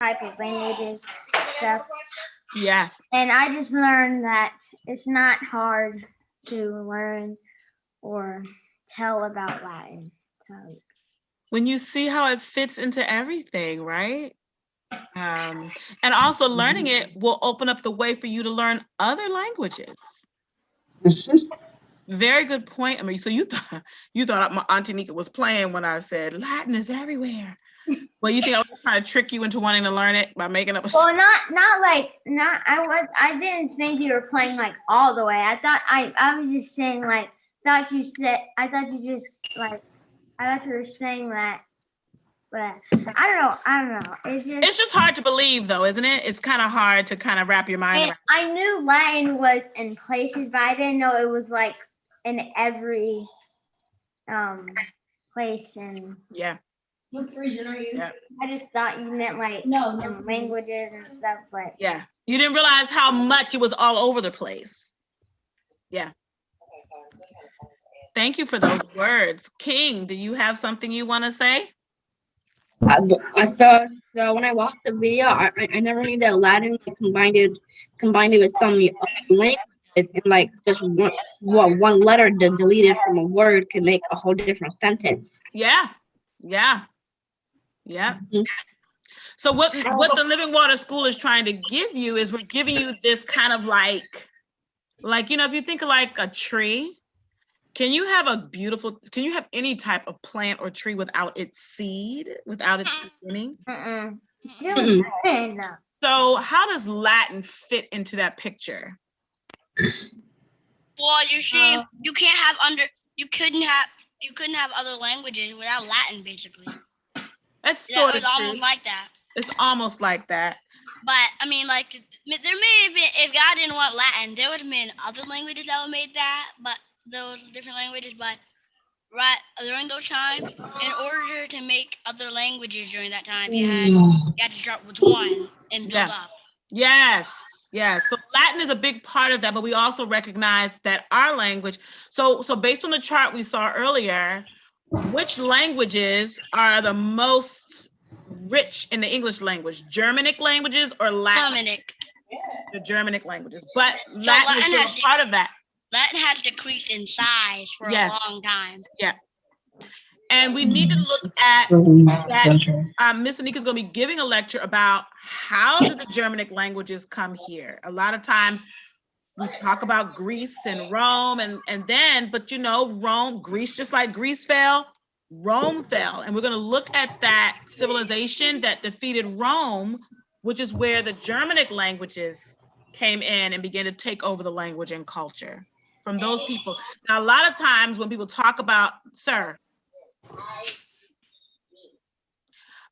type of languages stuff. Yes. And I just learned that it's not hard to learn or tell about Latin. When you see how it fits into everything, right? And also learning it will open up the way for you to learn other languages. Very good point, Amir. So you thought my Auntie Nika was playing when I said Latin is everywhere. Well, you think I was trying to trick you into wanting to learn it by making up a Well, I didn't think you were playing like all the way. I was just saying like I thought you were saying that, but I don't know. It's just hard to believe though, isn't it? It's kind of hard to kind of wrap your mind around. I knew Latin was in places, but I didn't know it was like in every place. And yeah. What region are you? Yeah. I just thought you meant like languages and stuff, but yeah, you didn't realize how much it was all over the place. Yeah. Thank you for those words. King, do you have something you want to say? So when I watched the video, I never knew that Latin combined it with some languages, and like just one letter deleted from a word could make a whole different sentence. Yeah. Mm-hmm. So what the Living Water School is trying to give you is we're giving you this kind of like if you think of like a tree, can you have any type of plant or tree without its seed, without its beginning? So how does Latin fit into that picture? Well, you see, you couldn't have other languages without Latin, basically. That's sort of true. Almost like that. It's almost like that. But I mean, like there may have been, if God didn't want Latin, there would have been other languages that would made that, but those different languages. But right during those times, in order to make other languages during that time, you had to start with one and build up. Yes. So Latin is a big part of that, but we also recognize that our language. So based on the chart we saw earlier, which languages are the most rich in the English language? Germanic languages or Latin? Germanic. The Germanic languages, but Latin is a part of that. Latin has decreased in size for a long time. Yeah. And we need to look at that. Miss Anika is going to be giving a lecture about how did the Germanic languages come here. A lot of times we talk about Greece and Rome but Greece, just like Greece fell, Rome fell. And we're going to look at that civilization that defeated Rome, which is where the Germanic languages came in and began to take over the language and culture from those people. Now, a lot of times when people talk about,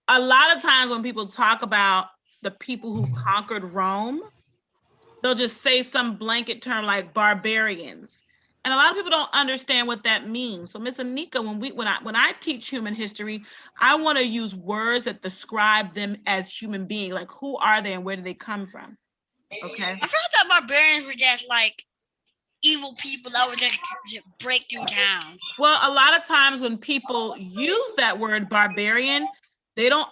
a lot of times when people talk about the people who conquered Rome, they'll just say some blanket term like barbarians. And a lot of people don't understand what that means. So Miss Anika, when I teach human history, I want to use words that describe them as human beings, like who are they and where do they come from? Okay. I thought barbarians were just like evil people that would just break through towns. Well, a lot of times when people use that word barbarian, they don't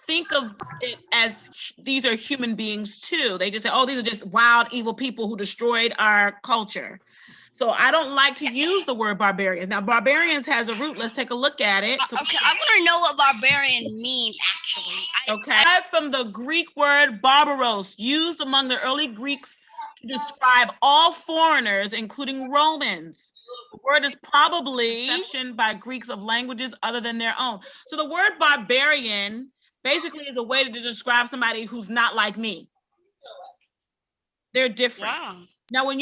think of it as these are human beings too. They just say, oh, these are just wild, evil people who destroyed our culture. So I don't like to use the word barbarians. Now, barbarians has a root. Let's take a look at it. Okay, I want to know what barbarian means, actually. Okay. From the Greek word barbaros, used among the early Greeks to describe all foreigners, including Romans. The word is probably conception by Greeks of languages other than their own. So the word barbarian basically is a way to describe somebody who's not like me. They're different. Wow. Now, when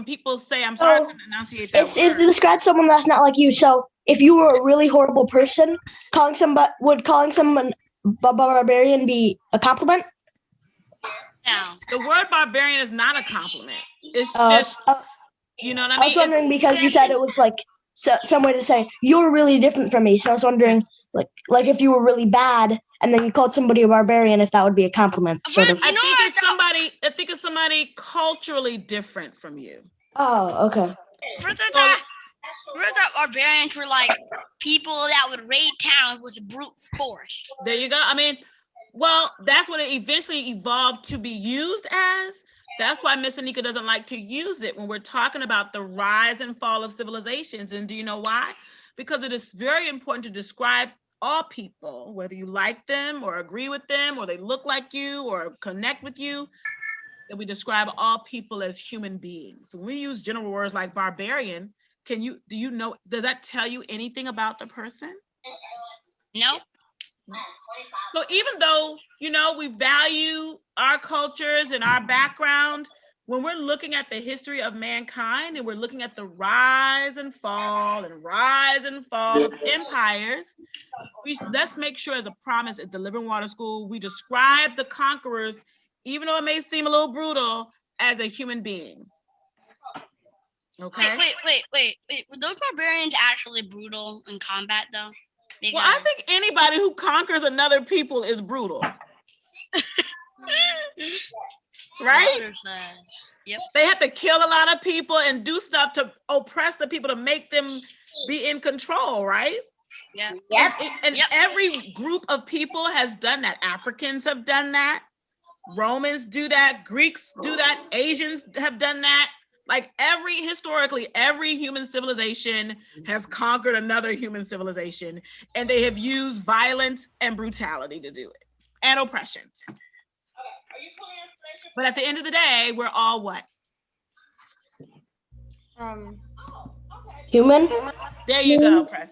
people say, I'm sorry, I couldn't enunciate that word. It's to describe someone that's not like you. So if you were a really horrible person, would calling someone barbarian be a compliment? No. The word barbarian is not a compliment. It's just, you know what I mean? I was wondering because you said it was like some way to say you're really different from me. So I was wondering, like if you were really bad and then you called somebody a barbarian, if that would be a compliment, sort of. I think it's somebody culturally different from you. Oh, okay. Further that barbarians were like people that would raid towns with brute force. There you go. I mean, Well, that's what it eventually evolved to be used as. That's why Miss Anika doesn't like to use it when we're talking about the rise and fall of civilizations. And do you know why? Because it is very important to describe all people, whether you like them or agree with them or they look like you or connect with you, that we describe all people as human beings. When we use general words like barbarian, do you know, does that tell you anything about the person? No. So even though, you know, we value our cultures and our background, when we're looking at the history of mankind and we're looking at the rise and fall of empires, let's make sure as a promise at the Living Water School, we describe the conquerors, even though it may seem a little brutal, as a human being. Okay? Wait. Were those barbarians actually brutal in combat though? Well, I think anybody who conquers another people is brutal. Right? Yep. They have to kill a lot of people and do stuff to oppress the people to make them be in control, right? Yeah. Yep. And every group of people has done that. Africans have done that. Romans do that. Greeks do that. Asians have done that. Like historically, every human civilization has conquered another human civilization, and they have used violence and brutality to do it, and oppression. But at the end of the day, we're all what? Human. There you go, Press.